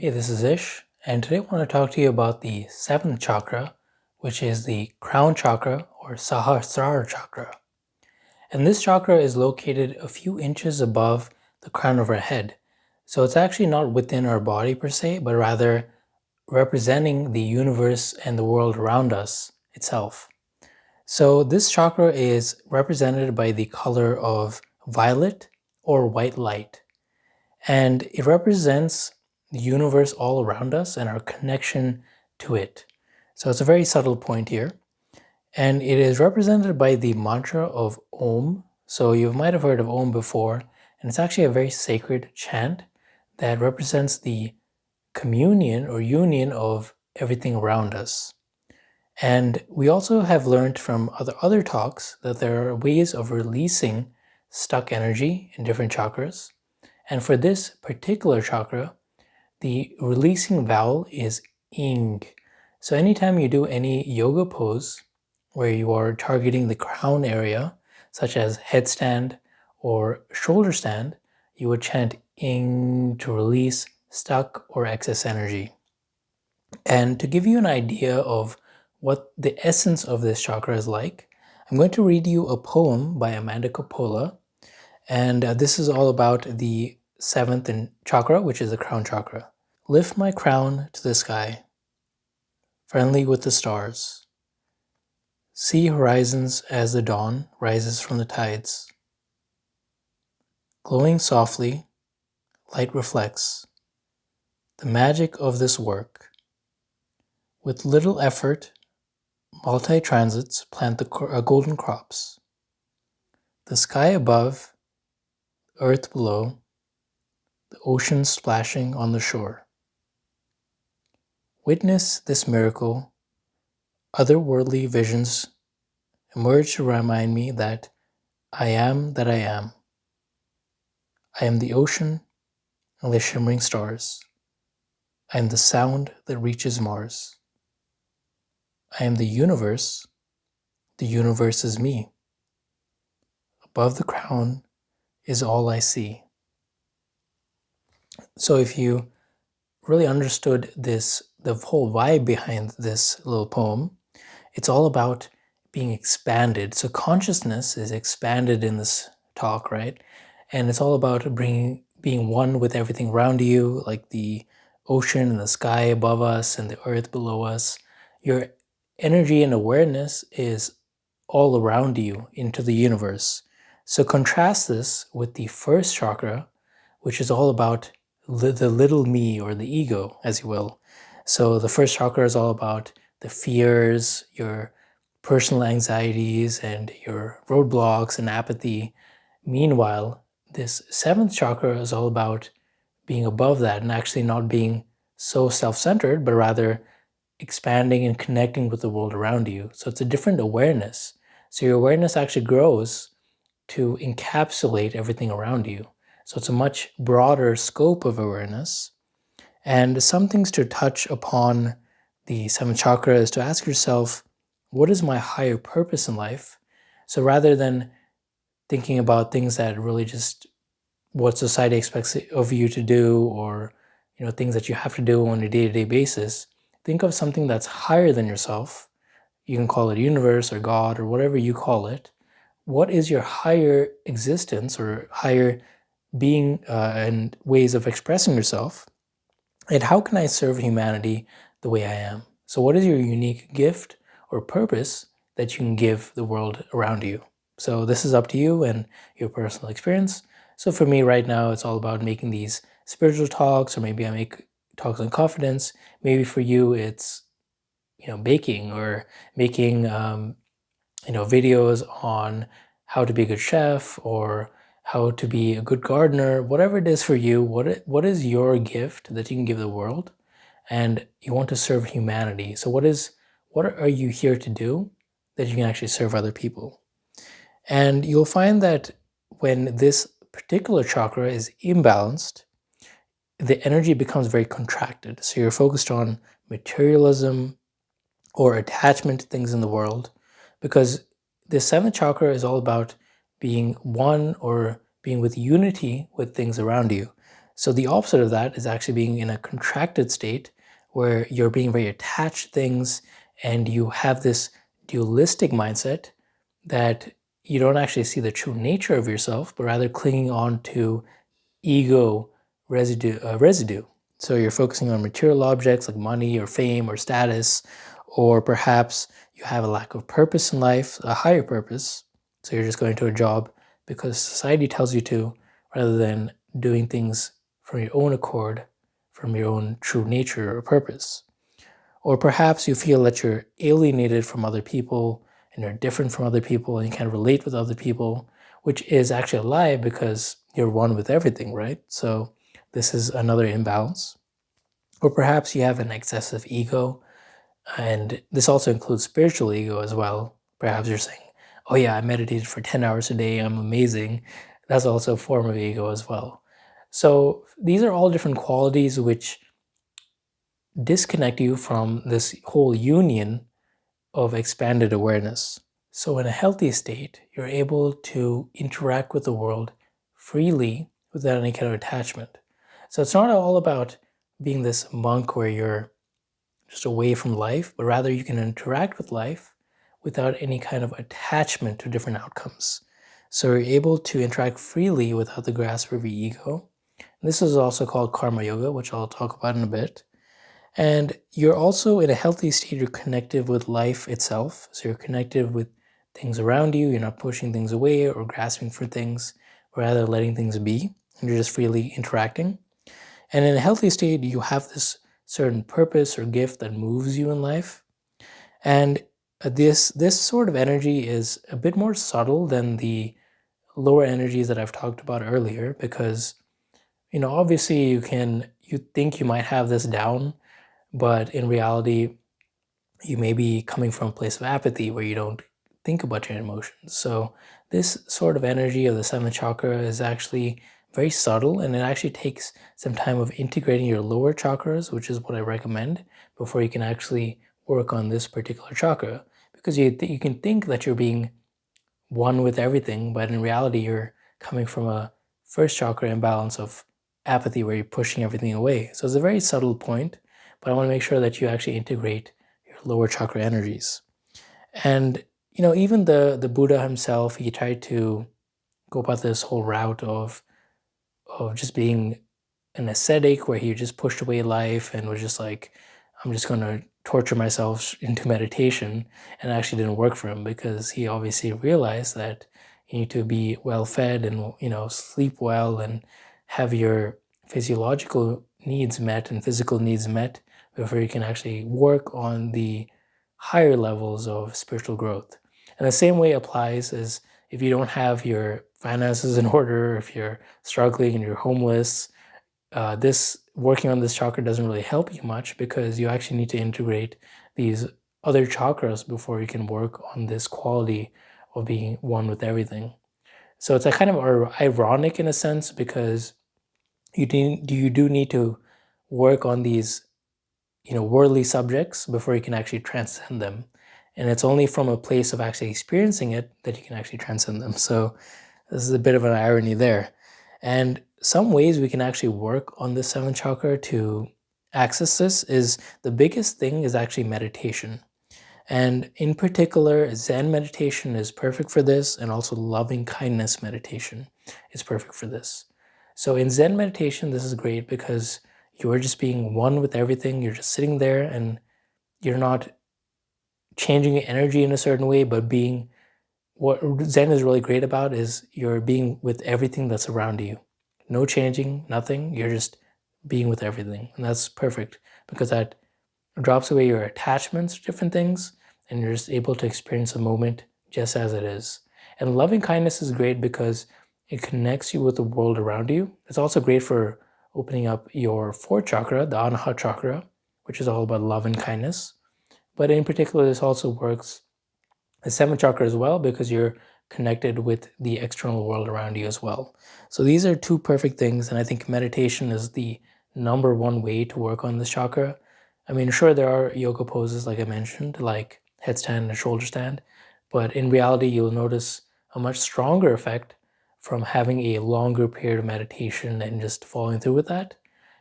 Hey, this is Ish, and today I want to talk to you about the 7th chakra, which is the Crown Chakra or Sahasrara chakra. And this chakra is located a few inches above the crown of our head. So it's actually not within our body per se, but rather representing the universe and the world around us itself. So this chakra is represented by the color of violet or white light. And it represents the universe all around us and our connection to it. So it's a very subtle point here. And it is represented by the mantra of Om. So you might have heard of Om before, and it's actually a very sacred chant that represents the communion or union of everything around us. And we also have learned from other talks that there are ways of releasing stuck energy in different chakras. And for this particular chakra, the releasing vowel is ing. So anytime you do any yoga pose where you are targeting the crown area, such as headstand or shoulder stand, you would chant ing to release stuck or excess energy. And to give you an idea of what the essence of this chakra is like, I'm going to read you a poem by Amanda Coppola. And this is all about the 7th chakra, which is the crown chakra. Lift my crown to the sky, friendly with the stars. See horizons as the dawn rises from the tides. Glowing softly, light reflects the magic of this work. With little effort, multi-transits plant the golden crops. The sky above, earth below, the ocean splashing on the shore. Witness this miracle. Otherworldly visions emerge to remind me that I am that I am. I am the ocean and the shimmering stars. I am the sound that reaches Mars. I am the universe is me. Above the crown is all I see. So if you really understood this, the whole vibe behind this little poem, it's all about being expanded. So consciousness is expanded in this talk, right? And it's all about being one with everything around you, like the ocean and the sky above us and the earth below us. Your energy and awareness is all around you into the universe. So contrast this with the first chakra, which is all about the little me or the ego, as you will. So the first chakra is all about the fears, your personal anxieties, and your roadblocks and apathy. Meanwhile, this 7th chakra is all about being above that and actually not being so self-centered, but rather expanding and connecting with the world around you. So it's a different awareness. So your awareness actually grows to encapsulate everything around you. So it's a much broader scope of awareness. And some things to touch upon the 7th chakra is to ask yourself, what is my higher purpose in life? So rather than thinking about things that really just what society expects of you to do, or things that you have to do on a day-to-day basis, think of something that's higher than yourself. You can call it universe or God or whatever you call it. What is your higher existence or higher being and ways of expressing yourself? And how can I serve humanity the way I am? So what is your unique gift or purpose that you can give the world around you? So this is up to you and your personal experience. So for me right now, it's all about making these spiritual talks, or maybe I make talks on confidence. Maybe for you, it's, baking or making, videos on how to be a good chef or how to be a good gardener. Whatever it is for you, what is your gift that you can give the world? And you want to serve humanity. So what are you here to do that you can actually serve other people? And you'll find that when this particular chakra is imbalanced, the energy becomes very contracted. So you're focused on materialism or attachment to things in the world, because the 7th chakra is all about being one or being with unity with things around you. So the opposite of that is actually being in a contracted state where you're being very attached to things and you have this dualistic mindset that you don't actually see the true nature of yourself, but rather clinging on to ego residue. So you're focusing on material objects like money or fame or status, or perhaps you have a lack of purpose in life, a higher purpose. So you're just going to a job because society tells you to, rather than doing things from your own accord, from your own true nature or purpose. Or perhaps you feel that you're alienated from other people and you're different from other people and you can't relate with other people, which is actually a lie because you're one with everything, right? So this is another imbalance. Or perhaps you have an excessive ego, and this also includes spiritual ego as well. Perhaps you're saying, oh yeah, I meditated for 10 hours a day, I'm amazing. That's also a form of ego as well. So these are all different qualities which disconnect you from this whole union of expanded awareness. So, in a healthy state, you're able to interact with the world freely without any kind of attachment. So, it's not all about being this monk where you're just away from life, but rather you can interact with life without any kind of attachment to different outcomes. So, you're able to interact freely without the grasp of your ego. And this is also called karma yoga, which I'll talk about in a bit. And you're also in a healthy state, you're connected with life itself. So you're connected with things around you. You're not pushing things away or grasping for things, rather letting things be. And you're just freely interacting. And in a healthy state, you have this certain purpose or gift that moves you in life. And this sort of energy is a bit more subtle than the lower energies that I've talked about earlier, because obviously you think you might have this down, but in reality, you may be coming from a place of apathy where you don't think about your emotions. So this sort of energy of the 7th chakra is actually very subtle, and it actually takes some time of integrating your lower chakras, which is what I recommend, before you can actually work on this particular chakra. Because you can think that you're being one with everything, but in reality, you're coming from a first chakra imbalance of apathy where you're pushing everything away. So it's a very subtle point, but I want to make sure that you actually integrate your lower chakra energies. And even the Buddha himself, he tried to go about this whole route of just being an ascetic where he just pushed away life and was just like, I'm just going to torture myself into meditation, and it actually didn't work for him because he obviously realized that you need to be well fed and sleep well and have your physiological needs met and physical needs met before you can actually work on the higher levels of spiritual growth. And the same way applies as if you don't have your finances in order, if you're struggling and you're homeless, this working on this chakra doesn't really help you much because you actually need to integrate these other chakras before you can work on this quality of being one with everything. So it's a kind of ironic in a sense because you do need to work on these worldly subjects before you can actually transcend them. And it's only from a place of actually experiencing it that you can actually transcend them. So this is a bit of an irony there. And some ways we can actually work on the 7th chakra to access this is the biggest thing is actually meditation. And in particular, Zen meditation is perfect for this, and also loving kindness meditation is perfect for this. So in Zen meditation, this is great because you're just being one with everything. You're just sitting there and you're not changing your energy in a certain way, but what Zen is really great about is you're being with everything that's around you. No changing, nothing. You're just being with everything. And that's perfect because that drops away your attachments to different things and you're just able to experience a moment just as it is. And loving kindness is great because it connects you with the world around you. It's also great for opening up your 4th chakra, the Anahata chakra, which is all about love and kindness. But in particular, this also works the 7th chakra as well because you're connected with the external world around you as well. So these are two perfect things, and I think meditation is the number one way to work on this chakra. I mean, sure, there are yoga poses like I mentioned, like headstand and shoulder stand, but in reality, you'll notice a much stronger effect from having a longer period of meditation and just following through with that.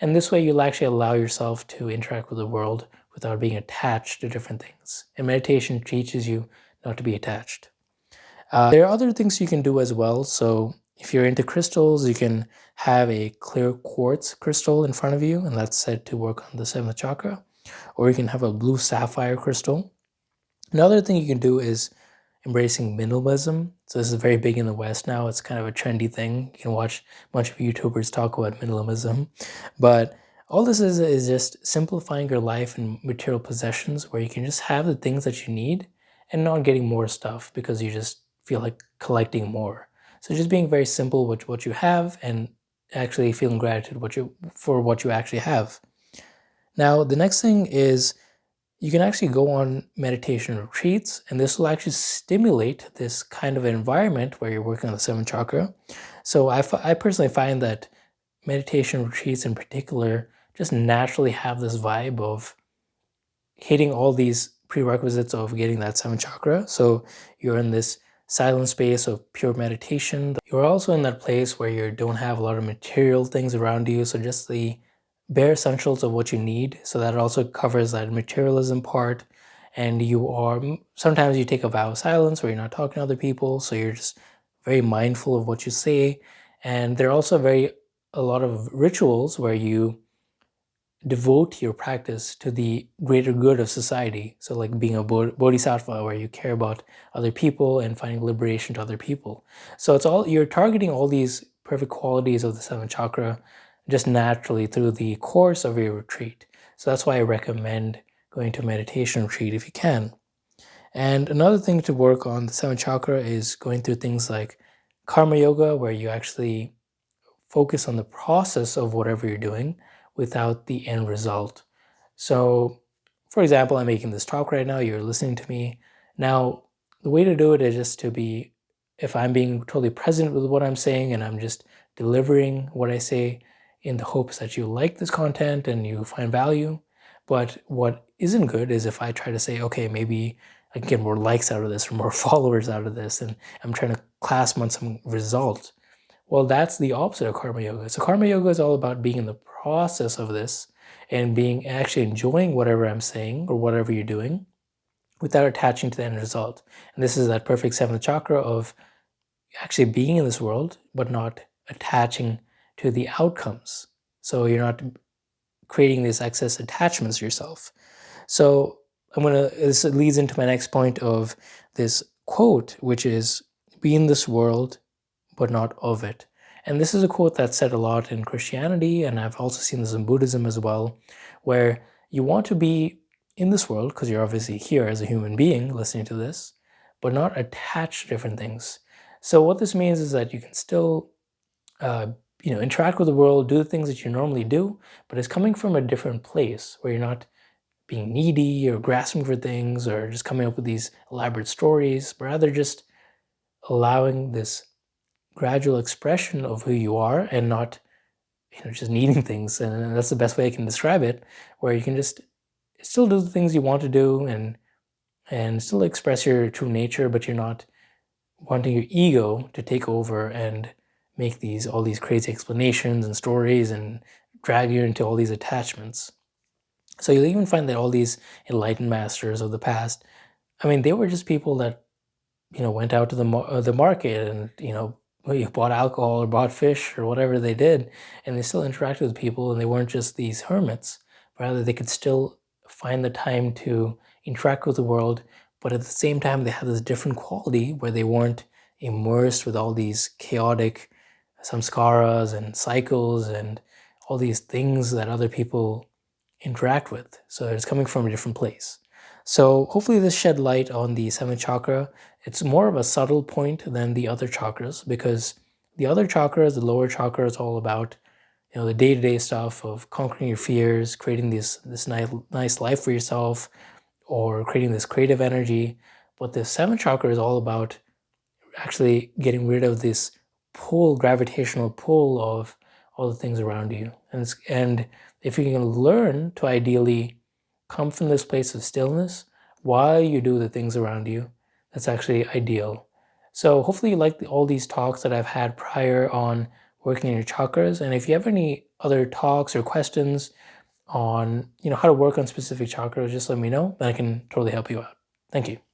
And this way you'll actually allow yourself to interact with the world without being attached to different things. And meditation teaches you not to be attached. There are other things you can do as well. So if you're into crystals, you can have a clear quartz crystal in front of you, and that's said to work on the 7th chakra. Or you can have a blue sapphire crystal. Another thing you can do is embracing minimalism. So this is very big in the West now. It's kind of a trendy thing. You can watch a bunch of YouTubers talk about minimalism. But all this is just simplifying your life and material possessions, where you can just have the things that you need and not getting more stuff because you just feel like collecting more. So just being very simple with what you have and actually feeling gratitude for what you actually have. Now, the next thing is you can actually go on meditation retreats, and this will actually stimulate this kind of environment where you're working on the 7th chakra. So I personally find that meditation retreats in particular just naturally have this vibe of hitting all these prerequisites of getting that 7th chakra. So you're in this silent space of pure meditation. You're also in that place where you don't have a lot of material things around you, so just the bare essentials of what you need. So that also covers that materialism part. And sometimes you take a vow of silence where you're not talking to other people, so you're just very mindful of what you say. And there are also a lot of rituals where you devote your practice to the greater good of society. So like being a bodhisattva, where you care about other people and finding liberation to other people. So you're targeting all these perfect qualities of the 7th chakra just naturally through the course of your retreat. So that's why I recommend going to a meditation retreat if you can. And another thing to work on the 7th chakra is going through things like karma yoga, where you actually focus on the process of whatever you're doing without the end result. So, for example, I'm making this talk right now, you're listening to me. Now, the way to do it is just to be, if I'm being totally present with what I'm saying and I'm just delivering what I say in the hopes that you like this content and you find value. But what isn't good is if I try to say, okay, maybe I can get more likes out of this or more followers out of this, and I'm trying to clasp on some result. Well, that's the opposite of karma yoga. So karma yoga is all about being in the process of this and being actually enjoying whatever I'm saying or whatever you're doing without attaching to the end result. And this is that perfect 7th chakra of actually being in this world, but not attaching to the outcomes. So you're not creating these excess attachments to yourself. So this leads into my next point of this quote, which is, be in this world, but not of it. And this is a quote that's said a lot in Christianity, and I've also seen this in Buddhism as well, where you want to be in this world because you're obviously here as a human being listening to this, but not attached to different things. So what this means is that you can still interact with the world, do the things that you normally do, but it's coming from a different place where you're not being needy or grasping for things or just coming up with these elaborate stories, but rather just allowing this gradual expression of who you are and not just needing things. And that's the best way I can describe it, where you can just still do the things you want to do and still express your true nature, but you're not wanting your ego to take over and make all these crazy explanations and stories and drag you into all these attachments. So you'll even find that all these enlightened masters of the past, I mean, they were just people that went out to the market and bought alcohol or bought fish or whatever they did, and they still interacted with people, and they weren't just these hermits. Rather, they could still find the time to interact with the world, but at the same time, they had this different quality where they weren't immersed with all these chaotic samskaras and cycles and all these things that other people interact with. So it's coming from a different place. So hopefully this shed light on the 7th chakra. It's more of a subtle point than the other chakras, because the other chakras, the lower chakra, is all about the day-to-day stuff of conquering your fears, creating this nice life for yourself, or creating this creative energy. But the 7th chakra is all about actually getting rid of this gravitational pull of all the things around you. And if you can learn to ideally come from this place of stillness while you do the things around you, that's actually ideal. So hopefully you like all these talks that I've had prior on working in your chakras. And if you have any other talks or questions on how to work on specific chakras, just let me know, and I can totally help you out. Thank you.